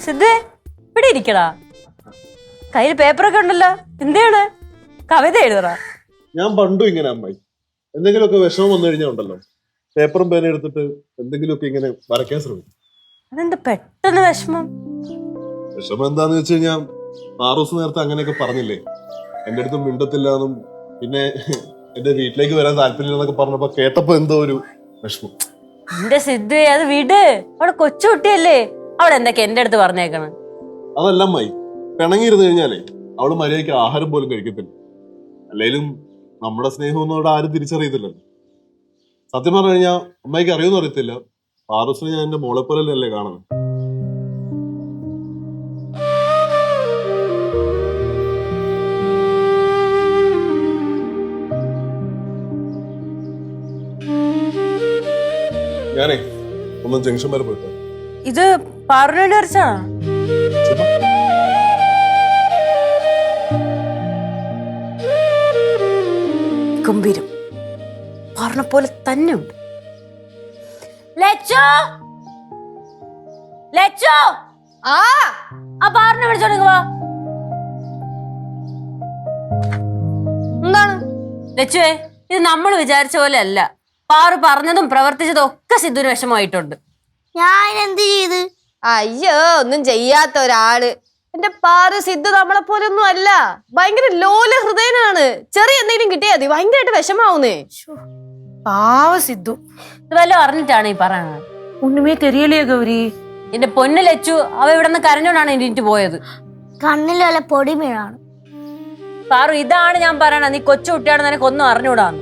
സിദ്ധേ ഇവിടെ ഇരിക്കടാ. കയ്യിൽ പേപ്പറൊക്കെ ഉണ്ടല്ലോ, എന്താണ്? കവിത എഴുതറാ. ഞാൻ പണ്ടും ഇങ്ങനെ അമ്മായി, എന്തെങ്കിലുമൊക്കെ വിഷമം വന്നു കഴിഞ്ഞാൽ ഉണ്ടല്ലോ, പേപ്പറും പേന എടുത്തിട്ട് എന്തെങ്കിലുമൊക്കെ ഇങ്ങനെ വരയ്ക്കാൻ ശ്രമിക്കും. അതെന്താ പെട്ടെന്ന് വിഷമം? വിഷമം എന്താന്ന് വെച്ച് കഴിഞ്ഞാൽ 6 ദിവസം നേരത്തെ അങ്ങനെയൊക്കെ പറഞ്ഞില്ലേ, എന്റെ അടുത്ത് മിണ്ടത്തില്ലാന്നും പിന്നെ എന്റെ വീട്ടിലേക്ക് വരാൻ താല്പര്യമില്ലെന്നൊക്കെ പറഞ്ഞപ്പോ കേട്ടപ്പോ എന്തോ ഒരു വിഷമം. എന്റെ സിദ്ധു, അത് വിട്. അവിടെ കൊച്ചുകുട്ടിയല്ലേ, അവിടെ എന്തൊക്കെ എന്റെ അടുത്ത് പറഞ്ഞേക്കണം. അതല്ല അമ്മായി, പിണങ്ങിയിരുന്ന് കഴിഞ്ഞാലേ അവള് മര്യാദയ്ക്ക് ആഹാരം പോലും കഴിക്കത്തില്ല. അല്ലേലും നമ്മുടെ സ്നേഹമൊന്നും അവിടെ ആരും തിരിച്ചറിയത്തില്ലല്ലോ. സത്യം പറഞ്ഞു കഴിഞ്ഞാൽ അമ്മയ്ക്ക് അറിയുമെന്ന് അറിയത്തില്ല, പാറൂസിനെ ഞാൻ എന്റെ മോളെ പോലെ കാണുന്നത്. ഞാനേ ഒന്ന് ജംഗ്ഷൻ വരെ പോയിട്ടോ. ഇത് പാറുവിന് വരച്ചാണോ? ഗംഭീരം, പറഞ്ഞ പോലെ തന്നെ ഉണ്ട്. ലച്ചോ, ലച്ചോ, ആ പാറിനെ വിളിച്ചോണ്ടെങ്കിൽ വാ. എന്താണ് ലച്ചുവേ, ഇത് നമ്മൾ വിചാരിച്ച പോലെ അല്ല. പാറു പറഞ്ഞതും പ്രവർത്തിച്ചതും ഒക്കെ സിദ്ധുവിന് വിഷമമായിട്ടുണ്ട്. ഞാൻ എന്ത് ചെയ്ത്? അയ്യോ, ഒന്നും ചെയ്യാത്ത ഒരാള്. എന്റെ പാറു സിദ്ധു നമ്മളെ പോലെ ഒന്നും അല്ല. ഭയങ്കര ലോല ഹൃദയനാണ്. ചെറിയ എന്തെങ്കിലും കിട്ടിയാൽ മതി ഭയങ്കരമായിട്ട് വിഷമാവുന്നേ. പാവ സിദ്ധു. ഇത് വല്ലതും അറിഞ്ഞിട്ടാണ് ഈ പറയണത്. ഒന്നുമേ തെരിയലേ ഗൗരി. എന്റെ പൊന്നു ലച്ചു, അവ ഇവിടെ നിന്ന് കരഞ്ഞോണ്ടാണ് എണീറ്റ് പോയത്. കണ്ണിൽ വല്ല പൊടി വീഴാണ്. പാറു, ഇതാണ് ഞാൻ പറയണത്, നീ കൊച്ചു കുട്ടിയാണെന്ന് നിനക്കൊന്നും അറിഞ്ഞൂടാന്ന്.